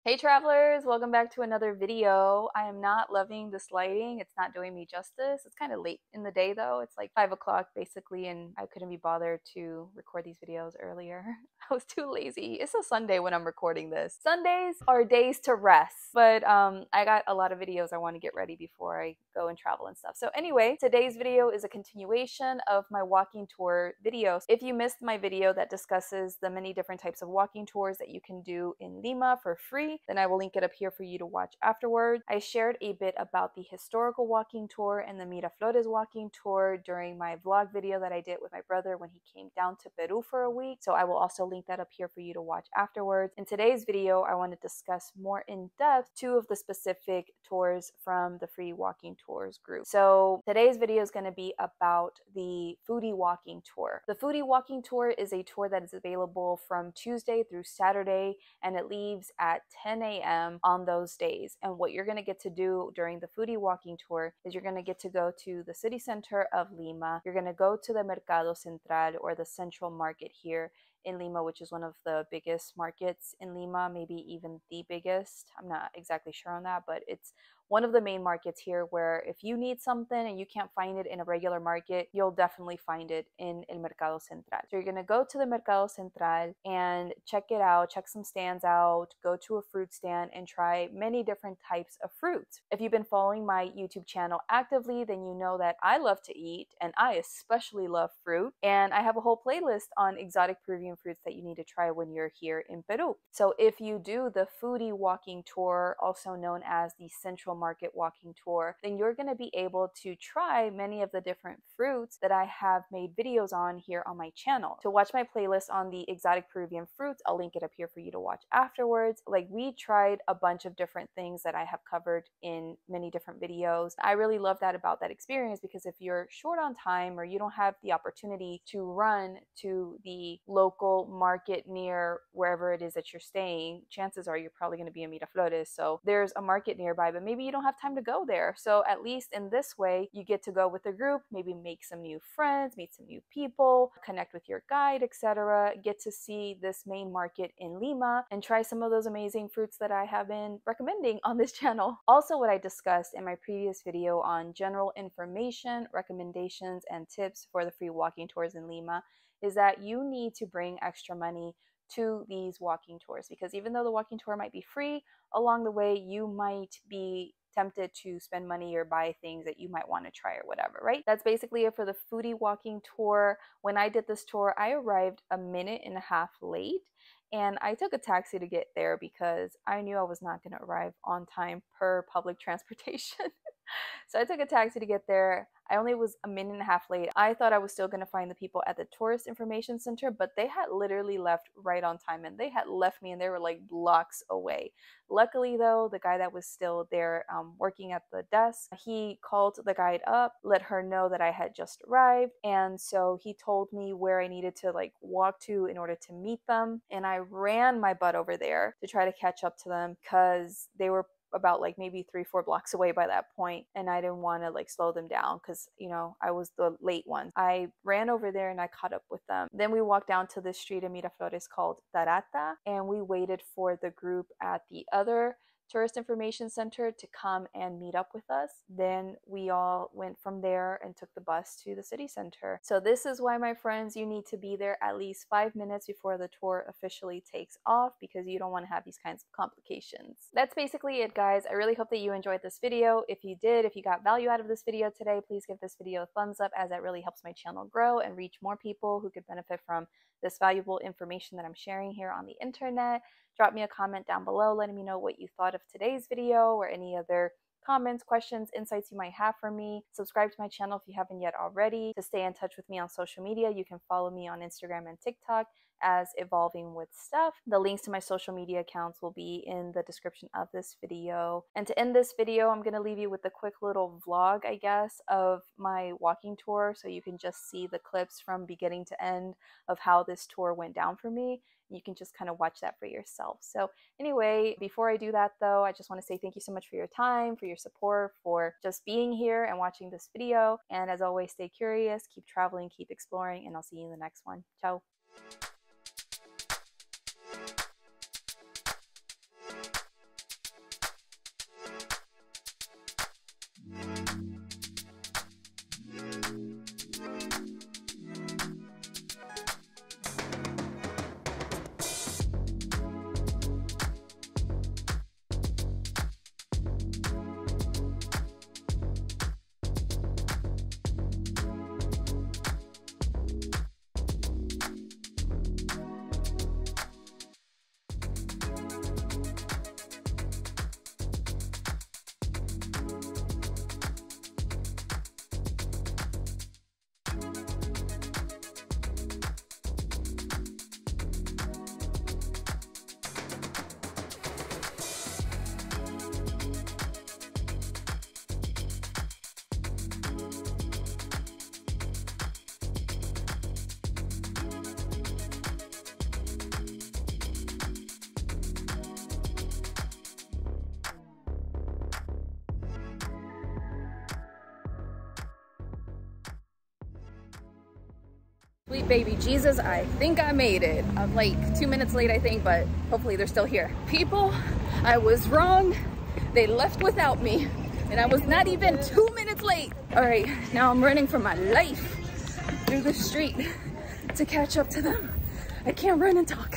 Hey travelers, welcome back to another video. I am not loving this lighting. It's not doing me justice. It's kind of late in the day though. It's like 5 o'clock basically, and I couldn't be bothered to record these videos earlier. I was too lazy. It's a Sunday when I'm recording this. Sundays are days to rest, but I got a lot of videos I want to get ready before I go and travel and stuff. So anyway, today's video is a continuation of my walking tour videos. If you missed my video that discusses the many different types of walking tours that you can do in Lima for free, then I will link it up here for you to watch afterwards. I shared a bit about the historical walking tour and the Miraflores walking tour during my vlog video that I did with my brother when he came down to Peru for a week. So I will also link that up here for you to watch afterwards. In today's video, I want to discuss more in depth two of the specific tours from the free walking tours group. So today's video is going to be about the Foodie walking tour. The Foodie walking tour is a tour that is available from Tuesday through Saturday, and it leaves at 10 a.m. on those days. And what you're going to get to do during the Foodie walking tour is you're going to get to go to the city center of Lima. You're going to go to the Mercado Central, or the central market here in Lima, which is one of the biggest markets in Lima, maybe even the biggest. I'm not exactly sure on that, but it's one of the main markets here where if you need something and you can't find it in a regular market, you'll definitely find it in El Mercado Central. So you're going to go to the Mercado Central and check it out, check some stands out, go to a fruit stand and try many different types of fruits. If you've been following my YouTube channel actively, then you know that I love to eat, and I especially love fruit, and I have a whole playlist on exotic Peruvian fruits that you need to try when you're here in Peru. So if you do the Foodie walking tour, also known as the Central Market walking tour, then you're going to be able to try many of the different fruits that I have made videos on here on my channel. To watch my playlist on the exotic Peruvian fruits, I'll link it up here for you to watch afterwards. Like, we tried a bunch of different things that I have covered in many different videos. I really love that about that experience, because if you're short on time or you don't have the opportunity to run to the local market near wherever it is that you're staying, chances are you're probably going to be in Miraflores. So there's a market nearby, but maybe you don't have time to go there. So at least in this way, you get to go with a group, maybe make some new friends, meet some new people, connect with your guide, etc. Get to see this main market in Lima and try some of those amazing fruits that I have been recommending on this channel. Also, what I discussed in my previous video on general information, recommendations, and tips for the free walking tours in Lima is that you need to bring extra money to these walking tours, because even though the walking tour might be free, along the way you might be tempted to spend money or buy things that you might want to try or whatever, right? That's basically it for the Foodie walking tour. When I did this tour, I arrived a minute and a half late, and I took a taxi to get there because I knew I was not going to arrive on time per public transportation. So I took a taxi to get there. I only was a minute and a half late. I thought I was still going to find the people at the tourist information center, but they had literally left right on time, and they had left me and they were like blocks away. Luckily though, the guy that was still there working at the desk, he called the guide up, let her know that I had just arrived, and so he told me where I needed to like walk to in order to meet them, and I ran my butt over there to try to catch up to them because they were about like maybe 3-4 blocks away by that point, and I didn't want to like slow them down because, you know, I was the late one. I ran over there and I caught up with them. Then we walked down to the street in Miraflores called Tarata, and we waited for the group at the other tourist information center to come and meet up with us. Then we all went from there and took the bus to the city center. So this is why, my friends, you need to be there at least 5 minutes before the tour officially takes off, because you don't want to have these kinds of complications. That's basically it, guys. I really hope that you enjoyed this video. If you did, if you got value out of this video today, please give this video a thumbs up, as that really helps my channel grow and reach more people who could benefit from this valuable information that I'm sharing here on the internet. Drop me a comment down below letting me know what you thought of today's video, or any other comments, questions, insights you might have for me. Subscribe to my channel if you haven't yet already. To stay in touch with me on social media, you can follow me on Instagram and TikTok as Evolving with Stef. The links to my social media accounts will be in the description of this video. And to end this video, I'm going to leave you with a quick little vlog, I guess, of my walking tour, so you can just see the clips from beginning to end of how this tour went down for me. You can just kind of watch that for yourself. So anyway, before I do that though, I just want to say thank you so much for your time, for your support, for just being here and watching this video. And as always, stay curious, keep traveling, keep exploring, and I'll see you in the next one. Ciao. Sweet baby Jesus, I think I made it. I'm like 2 minutes late, I think, but hopefully they're still here. People, I was wrong. They left without me, and I was not even 2 minutes late. All right, now I'm running for my life through the street to catch up to them. I can't run and talk.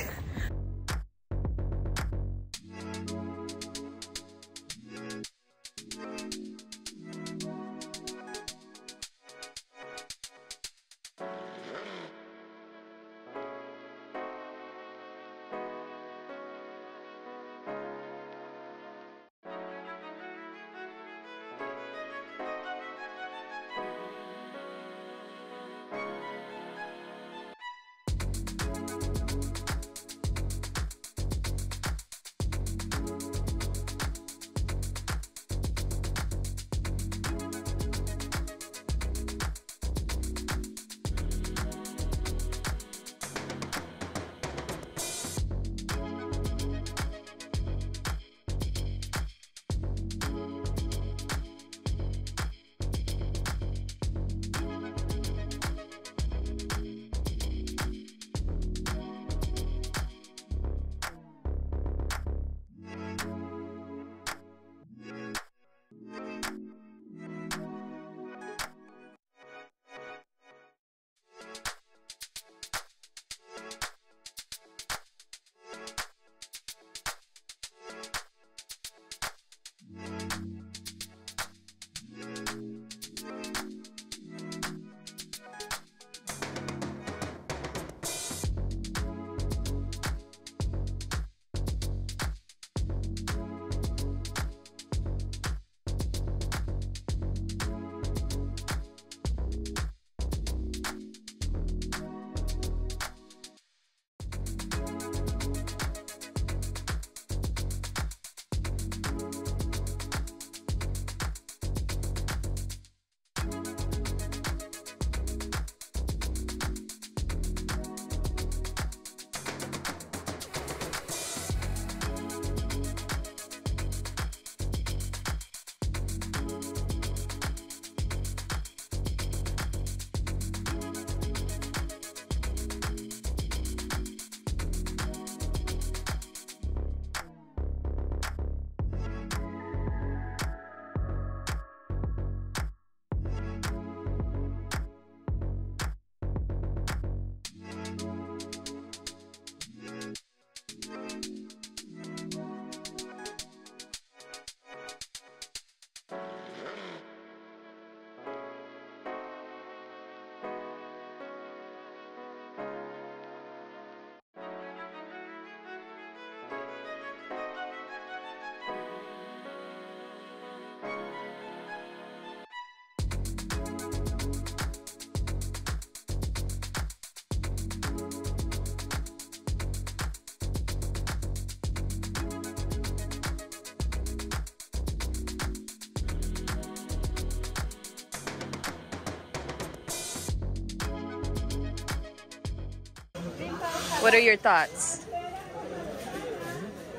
What are your thoughts?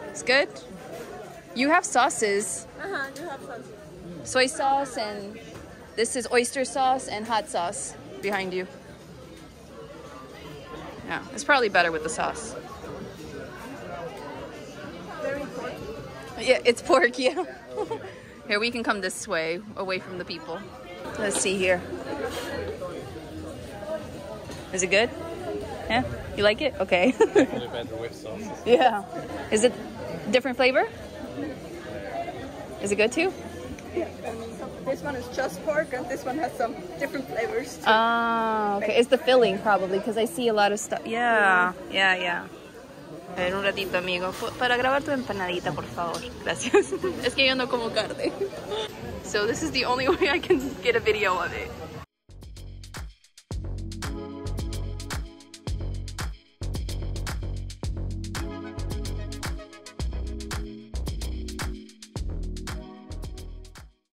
It's good? You have sauces. Uh-huh, you have sauces. Soy sauce, and this is oyster sauce and hot sauce behind you. Yeah, it's probably better with the sauce. Very pork. Yeah, it's pork, yeah. Here, we can come this way, away from the people. Let's see here. Is it good? Yeah? You like it? Okay. Definitely better with sauce. Yeah. Is it different flavor? Is it good too? Yeah. This one is just pork, and this one has some different flavors. Ah, okay. It's the filling probably, because I see a lot of stuff. Yeah, yeah, yeah. A ver, un ratito, amigo. Para grabar tu empanadita, por favor. Gracias. Es que yo no como carne. So this is the only way I can get a video of it.